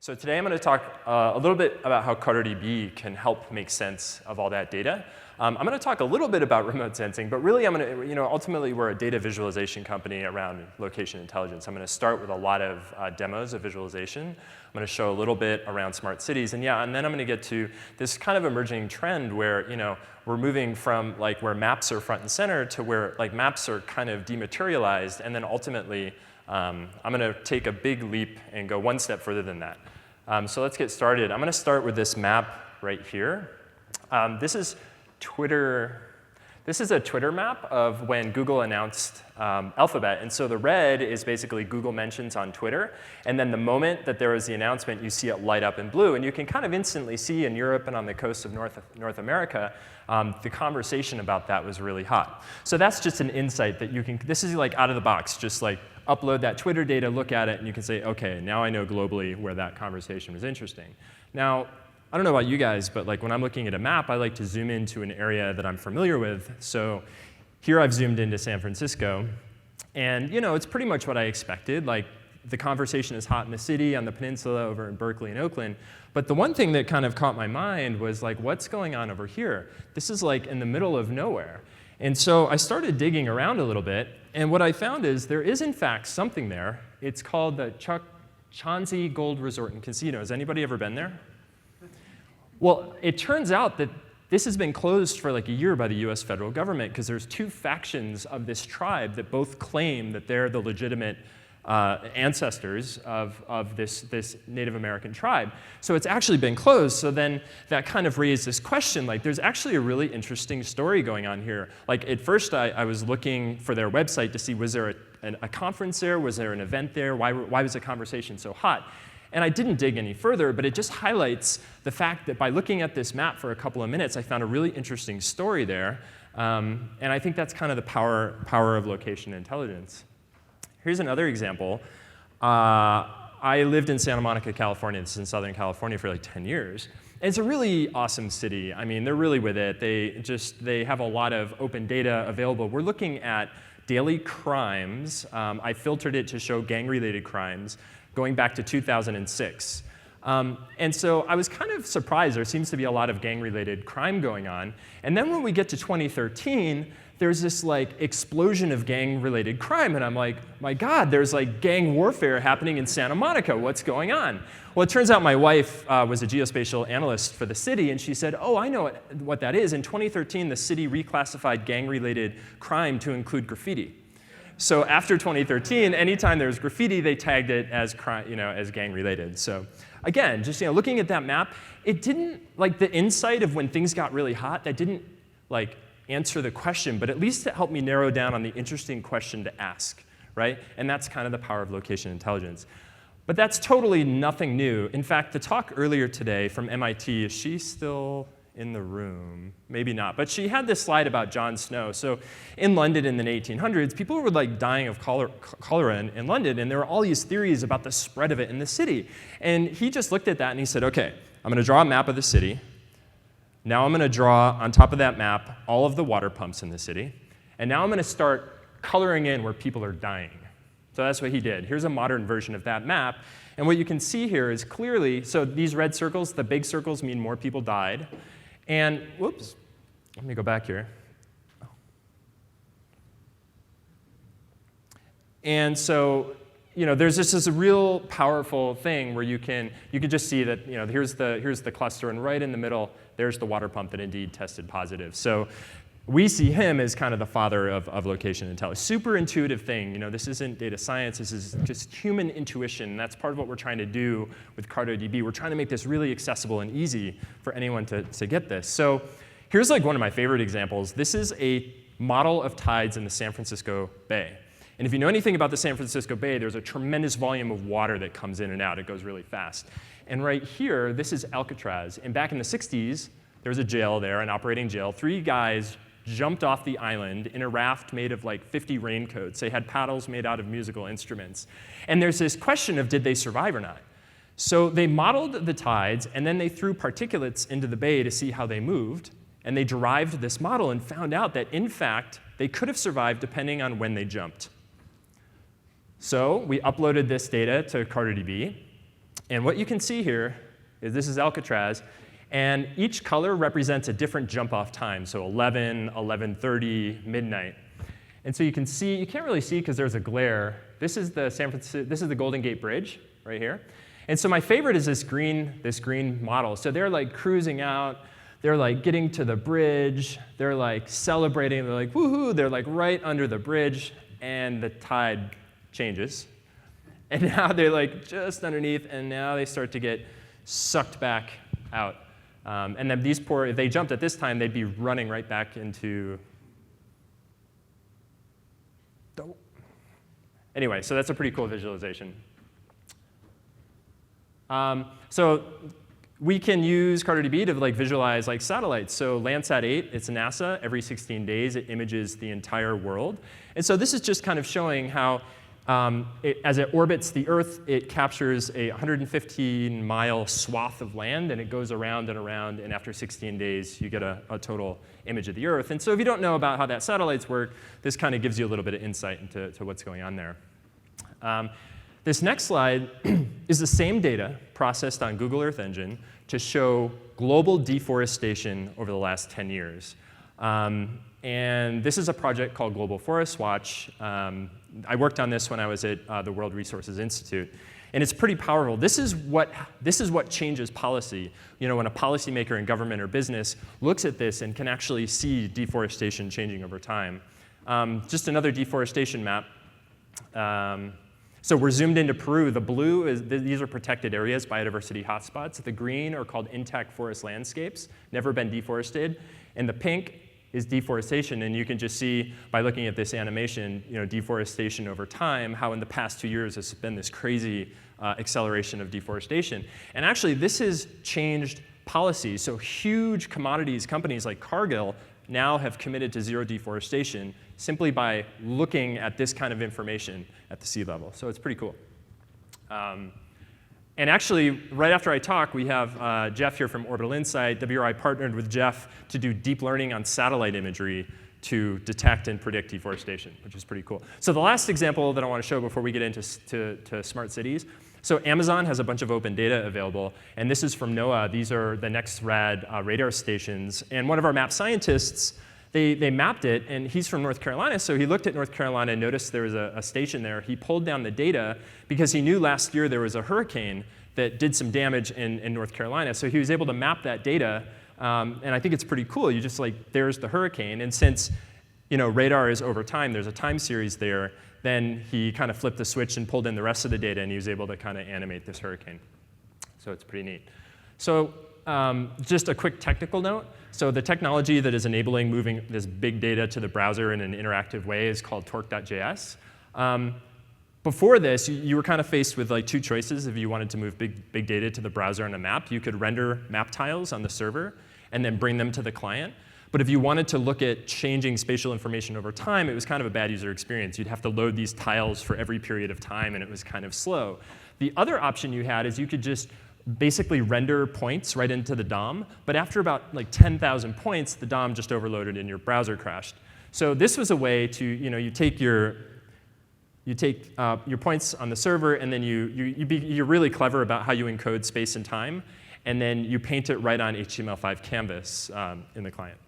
So today I'm going to talk a little bit about how CartoDB can help make sense of all that data. I'm going to talk a little bit about remote sensing, but really I'm going to, ultimately we're a data visualization company around location intelligence. I'm going to start with a lot of demos of visualization. I'm going to show a little bit around smart cities, and then I'm going to get to this kind of emerging trend where, we're moving from where maps are front and center to where maps are kind of dematerialized, and then ultimately I'm going to take a big leap and go one step further than that. So let's get started. I'm going to start with this map right here. This is Twitter. This is a Twitter map of when Google announced Alphabet. And so the red is basically Google mentions on Twitter. And then the moment that there was the announcement, you see it light up in blue. And you can kind of instantly see in Europe and on the coast of North America, the conversation about that was really hot. So that's just an insight that you can, this is out of the box, just upload that Twitter data, look at it, and you can say, OK, now I know globally where that conversation was interesting. Now, I don't know about you guys, but when I'm looking at a map, I like to zoom into an area that I'm familiar with. So here I've zoomed into San Francisco. And it's pretty much what I expected. The conversation is hot in the city, on the peninsula, over in Berkeley and Oakland. But the one thing that kind of caught my mind was what's going on over here? This is in the middle of nowhere. And so I started digging around a little bit. And what I found is there is, in fact, something there. It's called the Chauncey Gold Resort and Casino. Has anybody ever been there? Well, it turns out that this has been closed for a year by the US federal government because there's two factions of this tribe that both claim that they're the legitimate ancestors of this Native American tribe. So it's actually been closed. So then that kind of raised this question, there's actually a really interesting story going on here. At first, I was looking for their website to see, was there a conference there? Was there an event there? Why was the conversation so hot? And I didn't dig any further, but it just highlights the fact that by looking at this map for a couple of minutes, I found a really interesting story there. And I think that's kind of the power of location intelligence. Here's another example. I lived in Santa Monica, California. This is in Southern California for 10 years. And it's a really awesome city. I mean, they're really with it. They have a lot of open data available. We're looking at daily crimes. I filtered it to show gang-related crimes going back to 2006. And so I was kind of surprised. There seems to be a lot of gang-related crime going on. And then when we get to 2013, there's this explosion of gang-related crime, and I'm like, my God, there's gang warfare happening in Santa Monica. What's going on? Well, it turns out my wife was a geospatial analyst for the city, and she said, oh, I know what that is. In 2013, the city reclassified gang-related crime to include graffiti. So after 2013, anytime there was graffiti, they tagged it as as gang-related. So again, just looking at that map, it didn't the insight of when things got really hot. That didn't answer the question, but at least it helped me narrow down on the interesting question to ask, right? And that's kind of the power of location intelligence. But that's totally nothing new. In fact, the talk earlier today from MIT, is she still in the room? Maybe not, but she had this slide about Jon Snow. So in London in the 1800s, people were dying of cholera in London, and there were all these theories about the spread of it in the city. And he just looked at that and he said, okay, I'm going to draw a map of the city. Now I'm going to draw, on top of that map, all of the water pumps in the city. And now I'm going to start coloring in where people are dying. So that's what he did. Here's a modern version of that map. And what you can see here is clearly, so these red circles, the big circles mean more people died. And, whoops, let me go back here. And so there's this real powerful thing where you can just see that here's the cluster, and right in the middle, there's the water pump that indeed tested positive. So we see him as kind of the father of location intelligence. Super intuitive thing. This isn't data science. This is just human intuition. That's part of what we're trying to do with CartoDB. We're trying to make this really accessible and easy for anyone to get this. So here's one of my favorite examples. This is a model of tides in the San Francisco Bay. And if you know anything about the San Francisco Bay, there's a tremendous volume of water that comes in and out. It goes really fast. And right here, this is Alcatraz. And back in the 60s, there was a jail there, an operating jail. 3 guys jumped off the island in a raft made of 50 raincoats. They had paddles made out of musical instruments. And there's this question of did they survive or not? So they modeled the tides, and then they threw particulates into the bay to see how they moved. And they derived this model and found out that, in fact, they could have survived depending on when they jumped. So we uploaded this data to CartoDB. And what you can see here is this is Alcatraz. And each color represents a different jump-off time, so 11, 11:30, midnight. And so you can see, you can't really see because there's a glare. This is the Golden Gate Bridge right here. And so my favorite is this green model. So they're like cruising out. They're like getting to the bridge. They're like celebrating. They're like, woohoo. They're like right under the bridge. And the tide changes. And now they're like just underneath. And now they start to get sucked back out. And then these if they jumped at this time, they'd be running right back into. Anyway, so that's a pretty cool visualization. So we can use CartoDB to like visualize like satellites. So Landsat 8, it's NASA. Every 16 days, it images the entire world. And so this is just kind of showing how, as it orbits the Earth, it captures a 115-mile swath of land, and it goes around and around. And after 16 days, you get a total image of the Earth. And so if you don't know about how that satellites work, this kind of gives you a little bit of insight into what's going on there. This next slide is the same data processed on Google Earth Engine to show global deforestation over the last 10 years. And this is a project called Global Forest Watch. I worked on this when I was at the World Resources Institute. And it's pretty powerful. This is what changes policy. You know, when a policymaker in government or business looks at this and can actually see deforestation changing over time. Just another deforestation map. So we're zoomed into Peru. The blue, these are protected areas, biodiversity hotspots. The green are called intact forest landscapes, never been deforested. And the pink is deforestation. And you can just see by looking at this animation, you know, deforestation over time, how in the past 2 years there's been this crazy acceleration of deforestation. And actually, this has changed policy. So huge commodities companies like Cargill now have committed to zero deforestation simply by looking at this kind of information at the sea level. So it's pretty cool. And actually, right after I talk, we have Jeff here from Orbital Insight. WRI partnered with Jeff to do deep learning on satellite imagery to detect and predict deforestation, which is pretty cool. So the last example that I want to show before we get into smart cities. So Amazon has a bunch of open data available, and this is from NOAA. These are the next rad radar stations. And one of our map scientists, they mapped it, and he's from North Carolina, so he looked at North Carolina and noticed there was a station there. He pulled down the data because he knew last year there was a hurricane that did some damage in North Carolina. So he was able to map that data, and I think it's pretty cool. You just like, there's the hurricane, and since radar is over time, there's a time series there, then he kind of flipped the switch and pulled in the rest of the data, and he was able to kind of animate this hurricane. So it's pretty neat. So just a quick technical note. So the technology that is enabling moving this big data to the browser in an interactive way is called TorqueJS. Before this, you were kind of faced with like two choices if you wanted to move big data to the browser on a map. You could render map tiles on the server and then bring them to the client. But if you wanted to look at changing spatial information over time, it was kind of a bad user experience. You'd have to load these tiles for every period of time, and it was kind of slow. The other option you had is you could just basically render points right into the DOM. But after about like 10,000 points, the DOM just overloaded and your browser crashed. So this was a way to, you take your points on the server, and then you're really clever about how you encode space and time, and then you paint it right on HTML5 canvas in the client.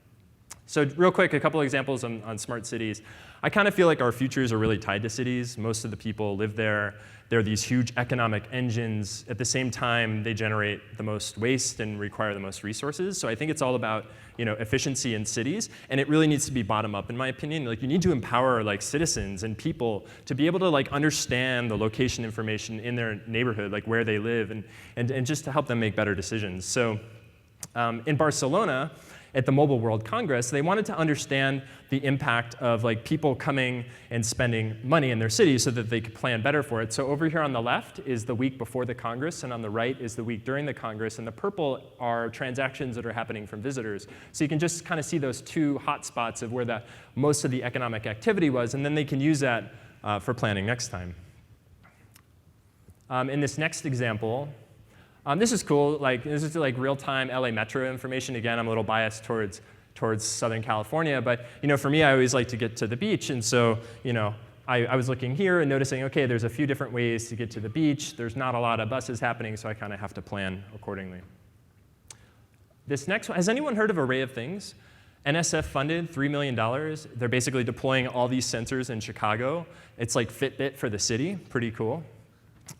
So real quick, a couple of examples on smart cities. I kind of feel like our futures are really tied to cities. Most of the people live there. They're these huge economic engines. At the same time, they generate the most waste and require the most resources. So I think it's all about efficiency in cities, and it really needs to be bottom up, in my opinion. Like, you need to empower like citizens and people to be able to like understand the location information in their neighborhood, like where they live, and just to help them make better decisions. So in Barcelona, at the Mobile World Congress, they wanted to understand the impact of like people coming and spending money in their cities so that they could plan better for it. So over here on the left is the week before the Congress, and on the right is the week during the Congress, and the purple are transactions that are happening from visitors. So you can just kind of see those two hot spots of where most of the economic activity was, and then they can use that for planning next time. In this next example, this is cool. This is like real-time LA Metro information. Again, I'm a little biased towards Southern California, but for me, I always like to get to the beach, and so I was looking here and noticing, OK, there's a few different ways to get to the beach. There's not a lot of buses happening, so I kind of have to plan accordingly. This next one, has anyone heard of Array of Things? NSF funded $3 million. They're basically deploying all these sensors in Chicago. It's like Fitbit for the city. Pretty cool.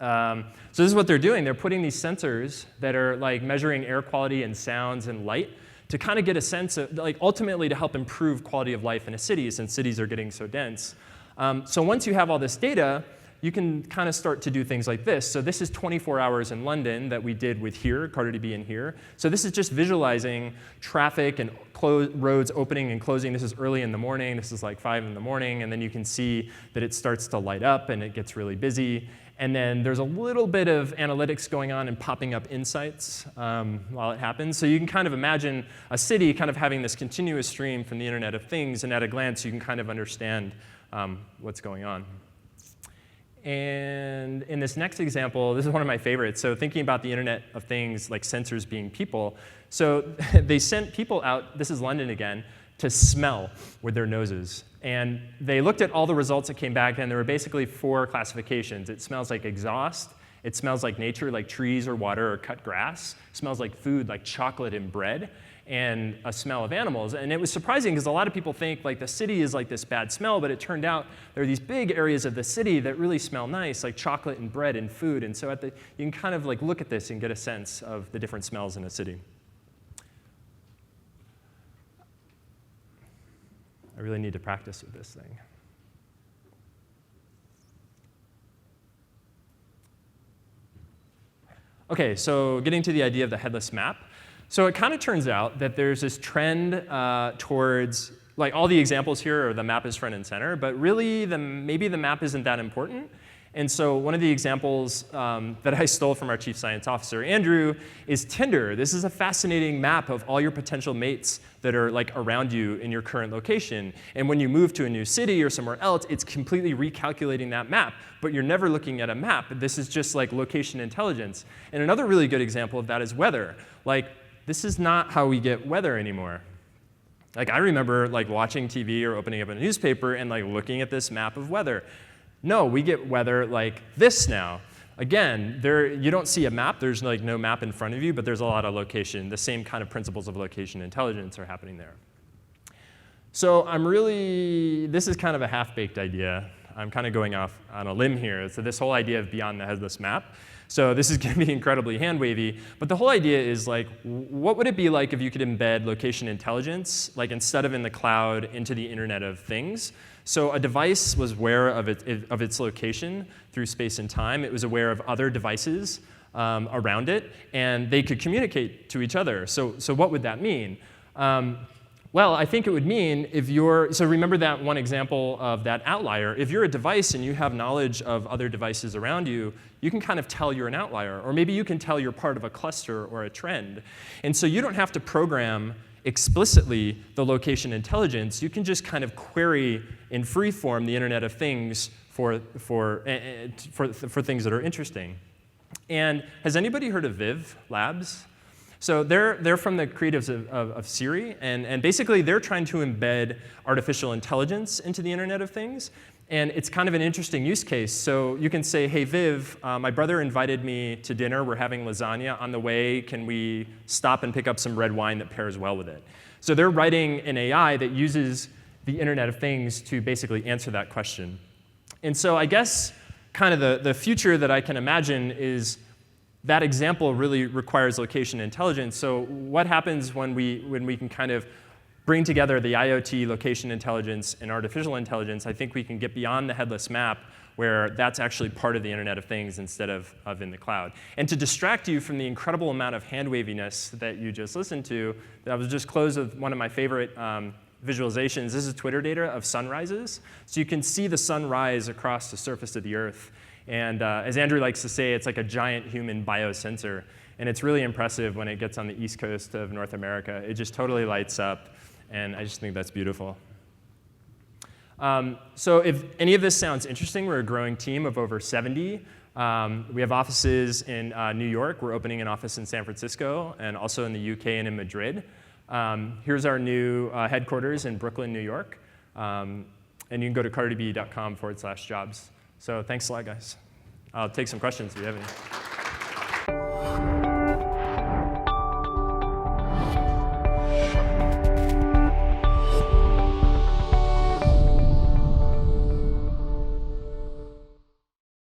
So this is what they're doing. They're putting these sensors that are like measuring air quality and sounds and light to kind of get a sense of, like, ultimately to help improve quality of life in a city, since cities are getting so dense. So once you have all this data, you can kind of start to do things like this. So this is 24 hours in London that we did with here, CartoDB in here. So this is just visualizing traffic and roads opening and closing. This is early in the morning. This is like 5 in the morning. And then you can see that it starts to light up and it gets really busy. And then there's a little bit of analytics going on and popping up insights while it happens. So you can kind of imagine a city kind of having this continuous stream from the Internet of Things. And at a glance, you can kind of understand what's going on. And in this next example, this is one of my favorites. So thinking about the Internet of Things, like sensors being people. So they sent people out, this is London again, to smell with their noses. And they looked at all the results that came back, and there were basically 4 classifications. It smells like exhaust. It smells like nature, like trees or water or cut grass. It smells like food, like chocolate and bread. And a smell of animals. And it was surprising because a lot of people think like the city is like this bad smell, but it turned out there are these big areas of the city that really smell nice, like chocolate and bread and food. And so you can kind of like look at this and get a sense of the different smells in a city. I really need to practice with this thing. OK, so getting to the idea of the headless map. So it kind of turns out that there's this trend towards, like all the examples here are the map is front and center, but really maybe the map isn't that important. And so one of the examples that I stole from our chief science officer, Andrew, is Tinder. This is a fascinating map of all your potential mates that are like around you in your current location. And when you move to a new city or somewhere else, it's completely recalculating that map. But you're never looking at a map. This is just like location intelligence. And another really good example of that is weather. Like, this is not how we get weather anymore. Like, I remember like watching TV or opening up a newspaper and like looking at this map of weather. No, we get weather like this now. Again, you don't see a map. There's like no map in front of you, but there's a lot of location. The same kind of principles of location intelligence are happening there. So this is kind of a half-baked idea. I'm kind of going off on a limb here. So this whole idea of beyond the headless map. So this is going to be incredibly hand-wavy. But the whole idea is, like, what would it be like if you could embed location intelligence, like instead of in the cloud, into the Internet of Things? So a device was aware of its location through space and time. It was aware of other devices around it, and they could communicate to each other. So what would that mean? Well, I think it would mean so remember that one example of that outlier. If you're a device and you have knowledge of other devices around you, you can kind of tell you're an outlier. Or maybe you can tell you're part of a cluster or a trend. And so you don't have to program explicitly the location intelligence. You can just kind of query in free form the Internet of Things for things that are interesting. And has anybody heard of Viv Labs? So they're from the creatives of Siri, and basically they're trying to embed artificial intelligence into the Internet of Things. And it's kind of an interesting use case. So you can say, hey, Viv, my brother invited me to dinner. We're having lasagna. On the way, can we stop and pick up some red wine that pairs well with it? So they're writing an AI that uses the Internet of Things to basically answer that question. And so I guess kind of the future that I can imagine is that example really requires location intelligence. So what happens when we can kind of bring together the IoT, location intelligence, and artificial intelligence? I think we can get beyond the headless map, where that's actually part of the Internet of Things instead of in the cloud. And to distract you from the incredible amount of hand-waviness that you just listened to, I was just close with one of my favorite visualizations. This is Twitter data of sunrises. So you can see the sun rise across the surface of the Earth. And as Andrew likes to say, it's like a giant human biosensor. And it's really impressive when it gets on the east coast of North America. It just totally lights up. And I just think that's beautiful. So if any of this sounds interesting, we're a growing team of over 70. We have offices in New York. We're opening an office in San Francisco, and also in the UK and in Madrid. Here's our new headquarters in Brooklyn, New York. and you can go to cartodb.com/jobs. So thanks a lot, guys. I'll take some questions if you have any.